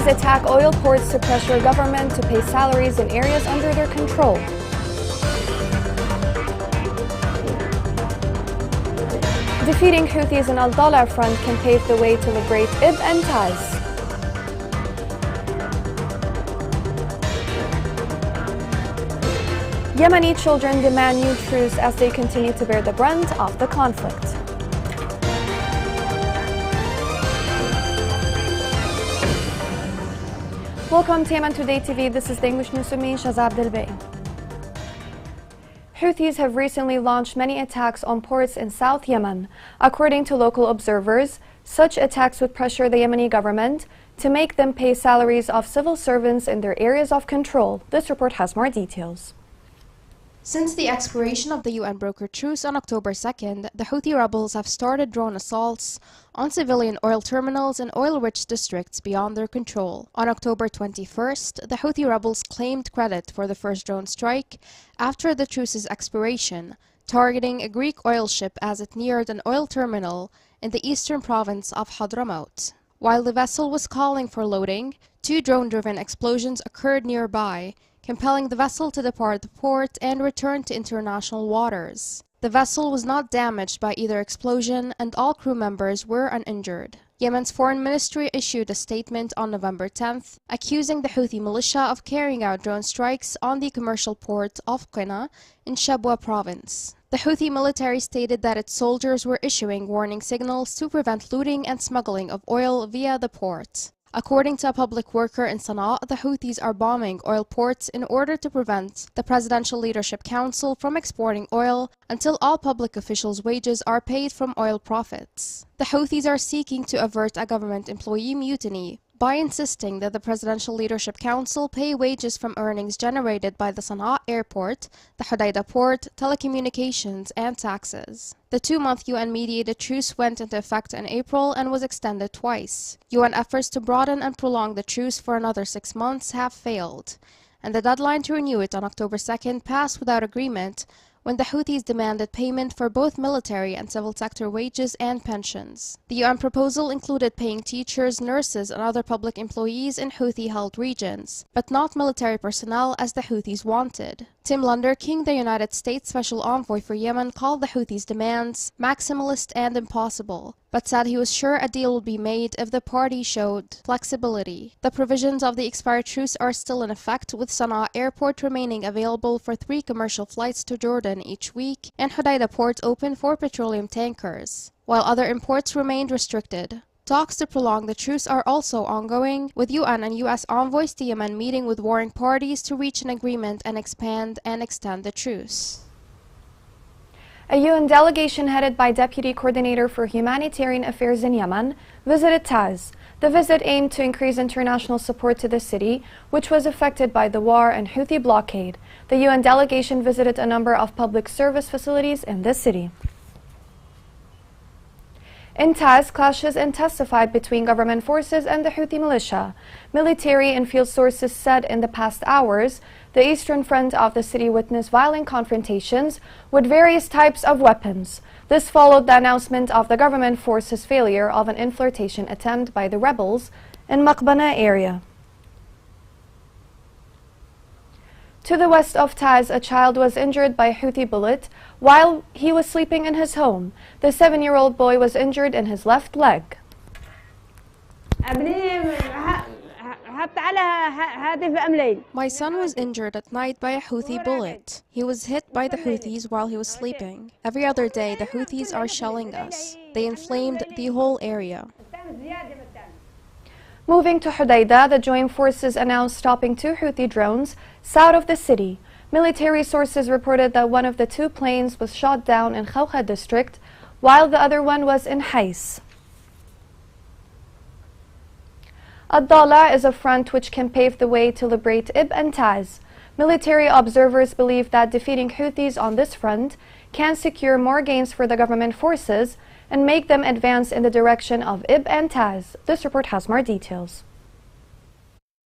Houthis attack oil ports to pressure government to pay salaries in areas under their control. Defeating Houthis in Adalah front can pave the way to liberate Ib and Taz. Yemeni children demand new truce as they continue to bear the brunt of the conflict. Welcome to Yemen Today TV. This is the English news with me, Shazab Delbey. Houthis have recently launched many attacks on ports in South Yemen. According to local observers, such attacks would pressure the Yemeni government to make them pay salaries of civil servants in their areas of control. This report has more details. Since the expiration of the UN-brokered truce on October 2nd, the Houthi rebels have started drone assaults on civilian oil terminals in oil-rich districts beyond their control. On October 21st, the Houthi rebels claimed credit for the first drone strike after the truce's expiration, targeting a Greek oil ship as it neared an oil terminal in the eastern province of Hadramaut. While the vessel was calling for loading, two drone-driven explosions occurred nearby, compelling the vessel to depart the port and return to international waters. The vessel was not damaged by either explosion, and all crew members were uninjured. Yemen's foreign ministry issued a statement on November 10th, accusing the Houthi militia of carrying out drone strikes on the commercial port of Qina in Shabwa province. The Houthi military stated that its soldiers were issuing warning signals to prevent looting and smuggling of oil via the port. According to a public worker in Sana'a, the Houthis are bombing oil ports in order to prevent the Presidential Leadership Council from exporting oil until all public officials' wages are paid from oil profits. The Houthis are seeking to avert a government employee mutiny by insisting that the Presidential Leadership Council pay wages from earnings generated by the Sana'a airport, the Hodeidah port, telecommunications, and taxes. The two-month UN-mediated truce went into effect in April and was extended twice. UN efforts to broaden and prolong the truce for another 6 months have failed, and the deadline to renew it on October 2nd passed without agreement when the Houthis demanded payment for both military and civil sector wages and pensions. The UN proposal included paying teachers, nurses, and other public employees in Houthi-held regions, but not military personnel as the Houthis wanted. Tim Lunderking, the United States Special Envoy for Yemen, called the Houthis' demands maximalist and impossible, but said he was sure a deal would be made if the party showed flexibility. The provisions of the expired truce are still in effect, with Sana'a Airport remaining available for 3 commercial flights to Jordan each week and Hodeidah Port open for petroleum tankers, while other imports remained restricted. Talks to prolong the truce are also ongoing, with UN and US envoys to Yemen meeting with warring parties to reach an agreement and expand and extend the truce. A UN delegation headed by Deputy Coordinator for Humanitarian Affairs in Yemen visited Taz. The visit aimed to increase international support to the city, which was affected by the war and Houthi blockade. The UN delegation visited a number of public service facilities in the city. In Taz, clashes intensified between government forces and the Houthi militia. Military and field sources said in the past hours, the eastern front of the city witnessed violent confrontations with various types of weapons. This followed the announcement of the government forces' failure of an infiltration attempt by the rebels in Maqbana area. To the west of Taz, a child was injured by a Houthi bullet while he was sleeping in his home. The 7-year-old boy was injured in his left leg. My son was injured at night by a Houthi bullet. He was hit by the Houthis while he was sleeping. Every other day, the Houthis are shelling us. They inflamed the whole area. Moving to Hodeidah, the joint forces announced stopping 2 Houthi drones south of the city. Military sources reported that one of the 2 planes was shot down in Khawkha district, while the other one was in Hais. Adalah is a front which can pave the way to liberate Ib and Taz. Military observers believe that defeating Houthis on this front can secure more gains for the government forces and make them advance in the direction of Ib and Taz. This report has more details.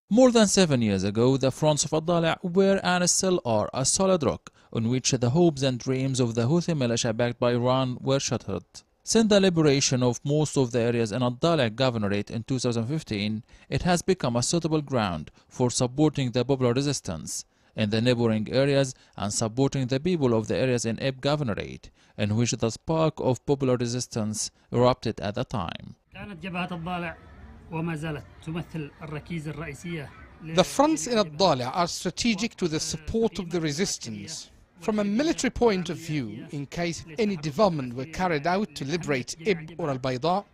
More than 7 years ago, the fronts of Adalah were and still are a solid rock on which the hopes and dreams of the Houthi militia backed by Iran were shattered. Since the liberation of most of the areas in Adalah Governorate in 2015, it has become a suitable ground for supporting the popular resistance in the neighboring areas and supporting the people of the areas in Ib Governorate, in which the spark of popular resistance erupted at the time. The fronts in Adalah are strategic to the support of the resistance. From a military point of view, in case any development were carried out to liberate Ib or Al-Bayda,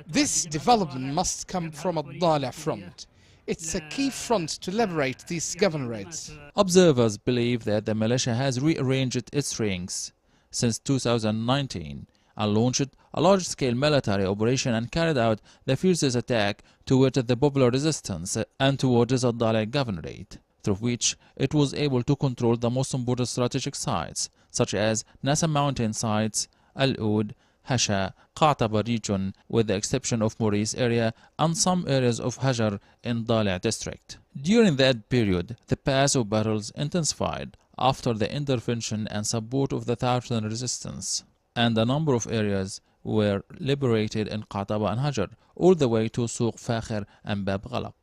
this development must come from Adalah front. It's a key front to liberate these governorates. Observers believe that the militia has rearranged its ranks since 2019 and launched a large-scale military operation and carried out the fiercest attack towards the popular resistance and towards Adalah Governorate, through which it was able to control the most important strategic sites, such as Nasa mountain sites, Al-Oud, Hasha, Qa'taba region, with the exception of Maurice area and some areas of Hajar in Dalia district. During that period, the pace of battles intensified after the intervention and support of the Tartan resistance, and a number of areas were liberated in Qa'taba and Hajar, all the way to Souq Fakhir and Bab Ghalaq.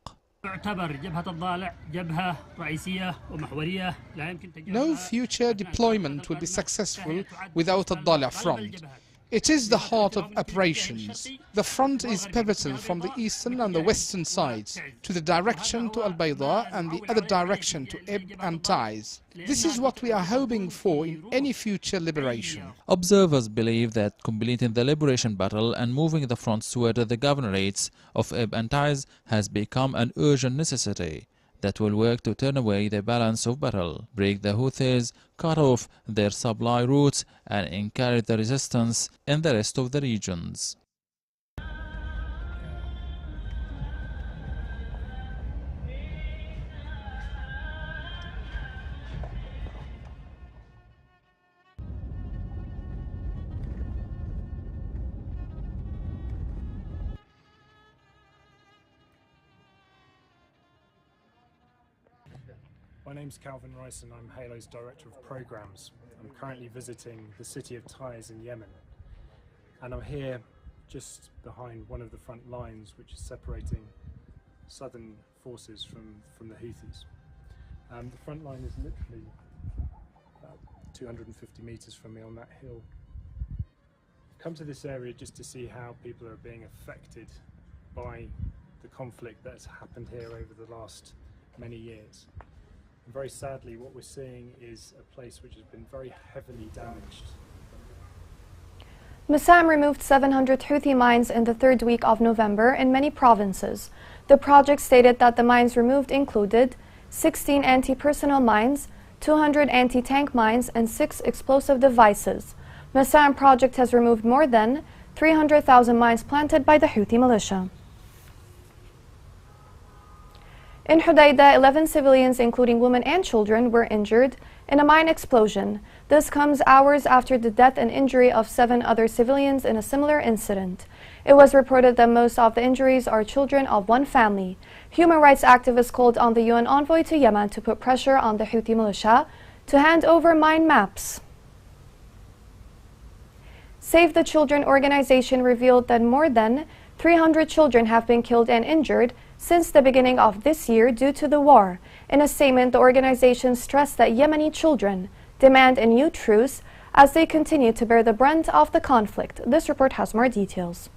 No future deployment will be successful without Adalah front. It is the heart of operations. The front is pivotal from the eastern and the western sides to the direction to Al-Bayda and the other direction to Ib and Taiz. This is what we are hoping for in any future liberation. Observers believe that completing the liberation battle and moving the fronts toward the governorates of Ib and Taiz has become an urgent necessity that will work to turn away the balance of battle, break the Houthis, cut off their supply routes, and encourage the resistance in the rest of the regions. My name's Calvin Rice and I'm Halo's Director of Programs. I'm currently visiting the city of Taiz in Yemen, and I'm here just behind one of the front lines which is separating southern forces from the Houthis. The front line is literally about 250 meters from me on that hill. I've come to this area just to see how people are being affected by the conflict that's happened here over the last many years. And very sadly, what we're seeing is a place which has been very heavily damaged. Massam removed 700 Houthi mines in the third week of November in many provinces. The project stated that the mines removed included 16 anti-personnel mines, 200 anti-tank mines, and 6 explosive devices. Massam project has removed more than 300,000 mines planted by the Houthi militia. In Hudaydah, 11 civilians, including women and children, were injured in a mine explosion. This comes hours after the death and injury of 7 other civilians in a similar incident. It was reported that most of the injuries are children of one family. Human rights activists called on the UN envoy to Yemen to put pressure on the Houthi militia to hand over mine maps. Save the Children organization revealed that more than 300 children have been killed and injured since the beginning of this year due to the war. In a statement, the organization stressed that Yemeni children demand a new truce as they continue to bear the brunt of the conflict. This report has more details.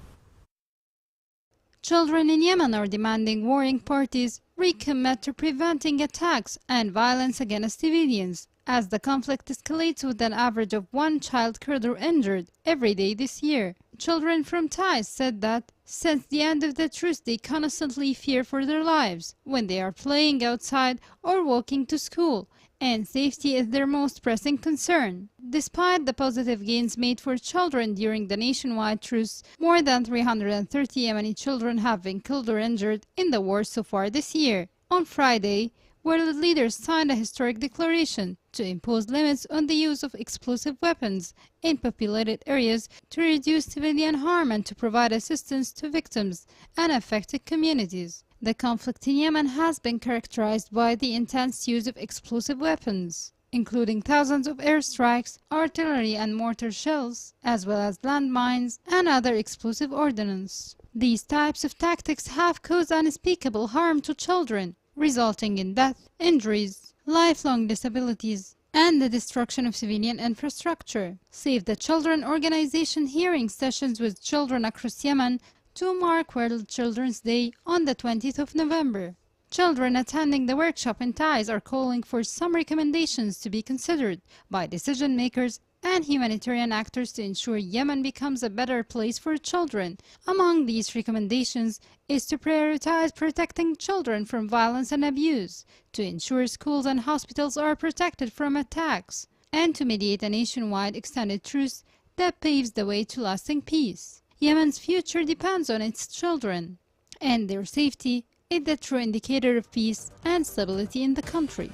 Children in Yemen are demanding warring parties recommit to preventing attacks and violence against civilians, as the conflict escalates with an average of 1 child killed or injured every day this year. Children from Taiz said that since the end of the truce, they constantly fear for their lives when they are playing outside or walking to school, and safety is their most pressing concern. Despite the positive gains made for children during the nationwide truce, more than 330 Yemeni children have been killed or injured in the war so far this year. On Friday, world leaders signed a historic declaration to impose limits on the use of explosive weapons in populated areas to reduce civilian harm and to provide assistance to victims and affected communities. The conflict in Yemen has been characterized by the intense use of explosive weapons. including thousands of airstrikes, artillery and mortar shells, as well as landmines and other explosive ordnance. These types of tactics have caused unspeakable harm to children, resulting in death, injuries, lifelong disabilities, and the destruction of civilian infrastructure. Save the Children organization hearing sessions with children across Yemen to mark World Children's Day on the 20th of November. Children attending the workshop in Taiz are calling for some recommendations to be considered by decision makers and humanitarian actors to ensure Yemen becomes a better place for children. Among these recommendations is to prioritize protecting children from violence and abuse, to ensure schools and hospitals are protected from attacks, and to mediate a nationwide extended truce that paves the way to lasting peace. Yemen's future depends on its children, and their safety is the true indicator of peace and stability in the country.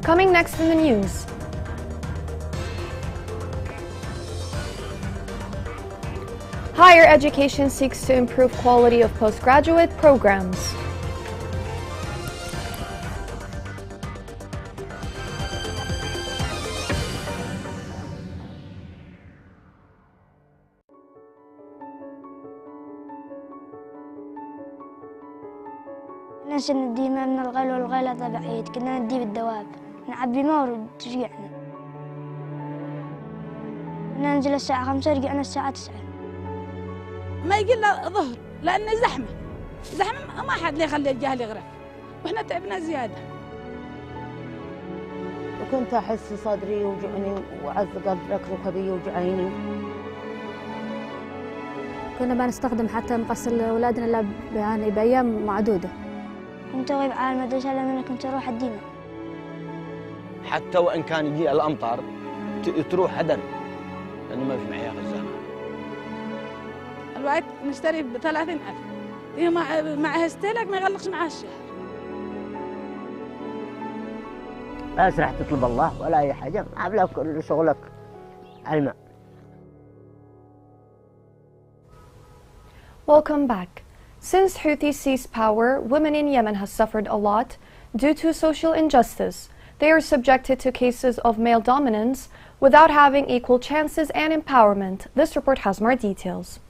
Coming next in the news. Higher education seeks to improve quality of postgraduate programs. ننشر الدماء من الغل والغلا بعيد، كنا ندي بالدواب نعبي مورد ترجعنا. ننزل الساعة 5 رجعنا الساعة 9. ما يجي إلا ظهر لأن زحمة ما حد ليه يخلي الجهل يغرف وإحنا تعبنا زيادة. وكنت أحس صدري يوجعني وعز قدرك ركبي يوجعيني. كنا ما نستخدم حتى مقص أولادنا إلا يعني بأيام معدودة. كنت أغيب على المدرسة لأن كنت أروح الديمة. حتى وإن كان يجي الأمطار تروح هدر لأنه ما في معي خزانة. الوقت نشتري ب30,000 هي معها استهلاك ما يغلقش معها الشهر. بس راح تطلب الله ولا أي حاجة، عاملة كل شغلك الماء. Welcome back. Since Houthis seized power, women in Yemen have suffered a lot due to social injustice. They are subjected to cases of male dominance without having equal chances and empowerment. This report has more details.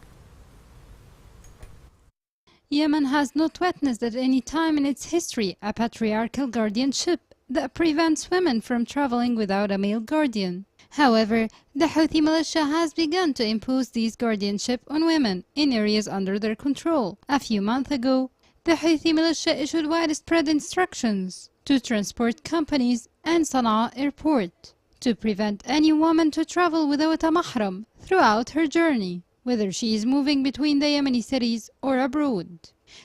Yemen has not witnessed at any time in its history a patriarchal guardianship that prevents women from traveling without a male guardian. However, the Houthi militia has begun to impose these guardianship on women in areas under their control. A few months ago, the Houthi militia issued widespread instructions to transport companies and Sana'a airport to prevent any woman to travel without a mahram throughout her journey, whether she is moving between the Yemeni cities or abroad.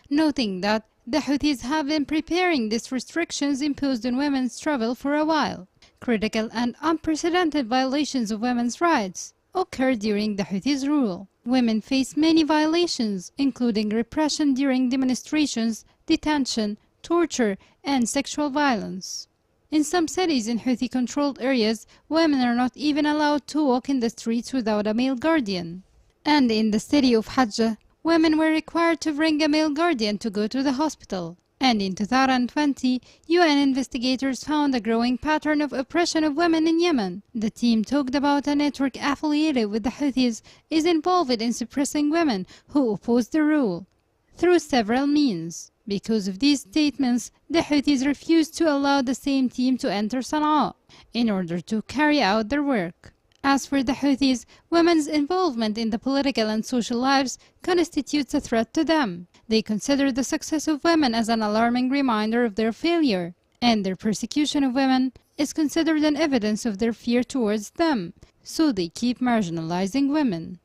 Noting that the Houthis have been preparing these restrictions imposed on women's travel for a while, critical and unprecedented violations of women's rights occurred during the Houthis' rule. Women face many violations, including repression during demonstrations, detention, torture, and sexual violence. In some cities in Houthi-controlled areas, women are not even allowed to walk in the streets without a male guardian. And in the city of Hajjah, women were required to bring a male guardian to go to the hospital. And in 2020, UN investigators found a growing pattern of oppression of women in Yemen. The team talked about a network affiliated with the Houthis is involved in suppressing women who oppose the rule through several means. Because of these statements, the Houthis refused to allow the same team to enter Sana'a in order to carry out their work. As for the Houthis, women's involvement in the political and social lives constitutes a threat to them. They consider the success of women as an alarming reminder of their failure, and their persecution of women is considered an evidence of their fear towards them, so they keep marginalizing women.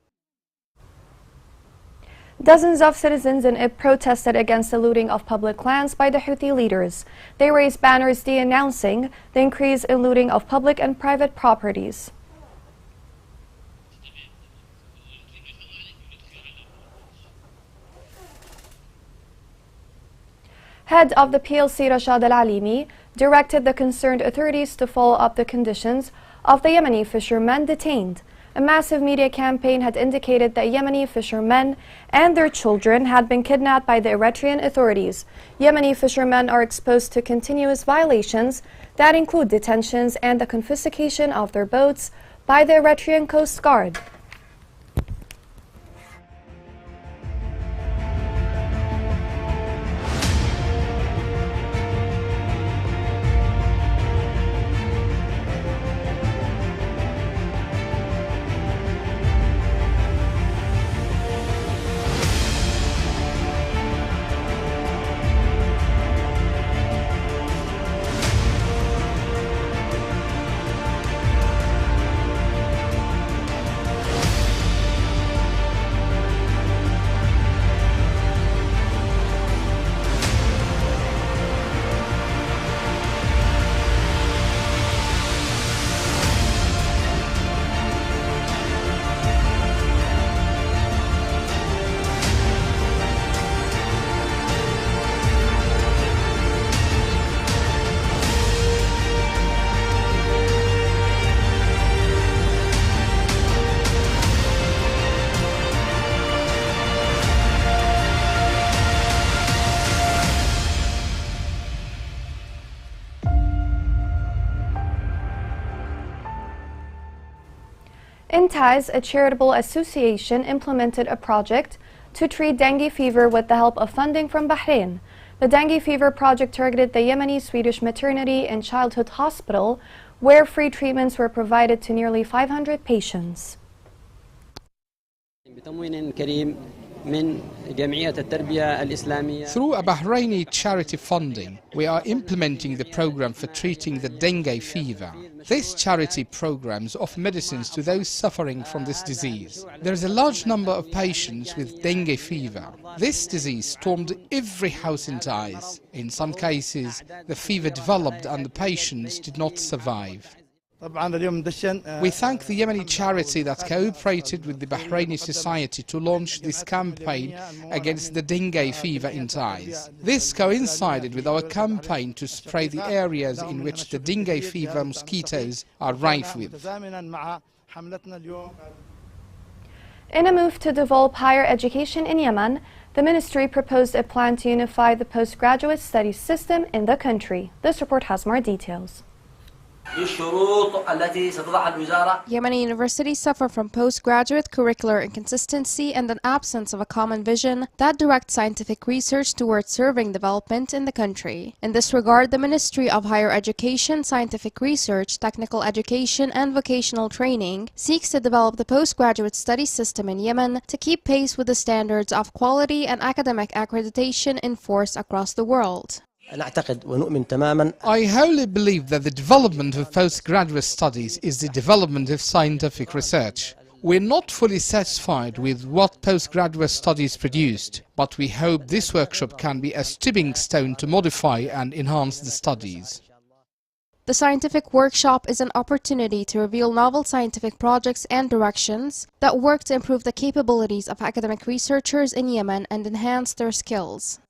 Dozens of citizens in Ib protested against the looting of public lands by the Houthi leaders. They raised banners denouncing the increase in looting of public and private properties. Head of the PLC Rashad Al-Alimi directed the concerned authorities to follow up the conditions of the Yemeni fishermen detained. A massive media campaign had indicated that Yemeni fishermen and their children had been kidnapped by the Eritrean authorities. Yemeni fishermen are exposed to continuous violations that include detentions and the confiscation of their boats by the Eritrean Coast Guard. In Taiz, a charitable association implemented a project to treat dengue fever with the help of funding from Bahrain. The dengue fever project targeted the Yemeni Swedish Maternity and Childhood Hospital, where free treatments were provided to nearly 500 patients. Through a Bahraini charity funding, we are implementing the program for treating the dengue fever. This charity programs offer medicines to those suffering from this disease. There is a large number of patients with dengue fever. This disease stormed every house in Taiz. In some cases, the fever developed and the patients did not survive. We thank the Yemeni charity that cooperated with the Bahraini society to launch this campaign against the dengue fever in Taiz. This coincided with our campaign to spray the areas in which the dengue fever mosquitoes are rife with. In a move to develop higher education in Yemen, the ministry proposed a plan to unify the postgraduate studies system in the country. This report has more details. Yemeni universities suffer from postgraduate curricular inconsistency and an absence of a common vision that directs scientific research towards serving development in the country. In this regard, the Ministry of Higher Education, Scientific Research, Technical Education and Vocational Training seeks to develop the postgraduate studies system in Yemen to keep pace with the standards of quality and academic accreditation in force across the world. I wholly believe that the development of postgraduate studies is the development of scientific research. We're not fully satisfied with what postgraduate studies produced, but we hope this workshop can be a stepping stone to modify and enhance the studies. The scientific workshop is an opportunity to reveal novel scientific projects and directions that work to improve the capabilities of academic researchers in Yemen and enhance their skills.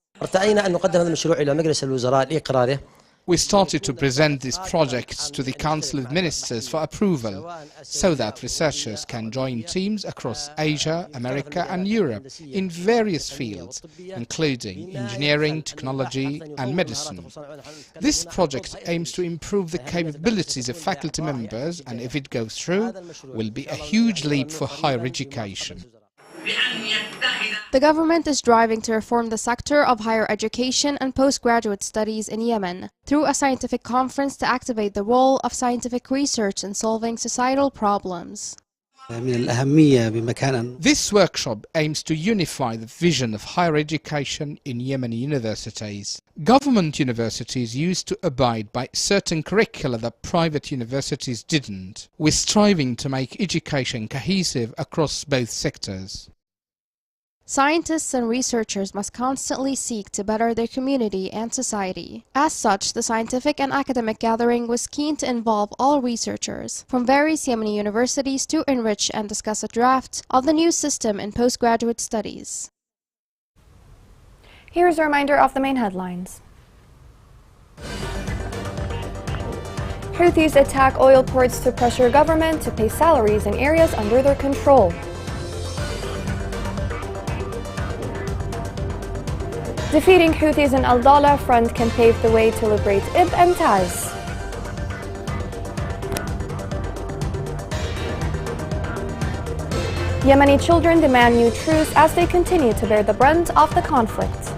We started to present these projects to the Council of Ministers for approval, so that researchers can join teams across Asia, America and Europe in various fields, including engineering, technology and medicine. This project aims to improve the capabilities of faculty members and, if it goes through, will be a huge leap for higher education. The government is driving to reform the sector of higher education and postgraduate studies in Yemen through a scientific conference to activate the role of scientific research in solving societal problems. This workshop aims to unify the vision of higher education in Yemeni universities. Government universities used to abide by certain curricula that private universities didn't. We're striving to make education cohesive across both sectors. Scientists and researchers must constantly seek to better their community and society. As such, the scientific and academic gathering was keen to involve all researchers from various Yemeni universities to enrich and discuss a draft of the new system in postgraduate studies. Here's a reminder of the main headlines. Houthis attack oil ports to pressure government to pay salaries in areas under their control. Defeating Houthis in Adalah front can pave the way to liberate Ib and Taz. Yemeni children demand new truce as they continue to bear the brunt of the conflict.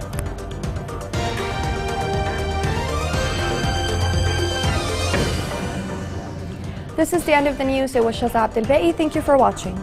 This is the end of the news. It was Shaza Abdelbei. Thank you for watching.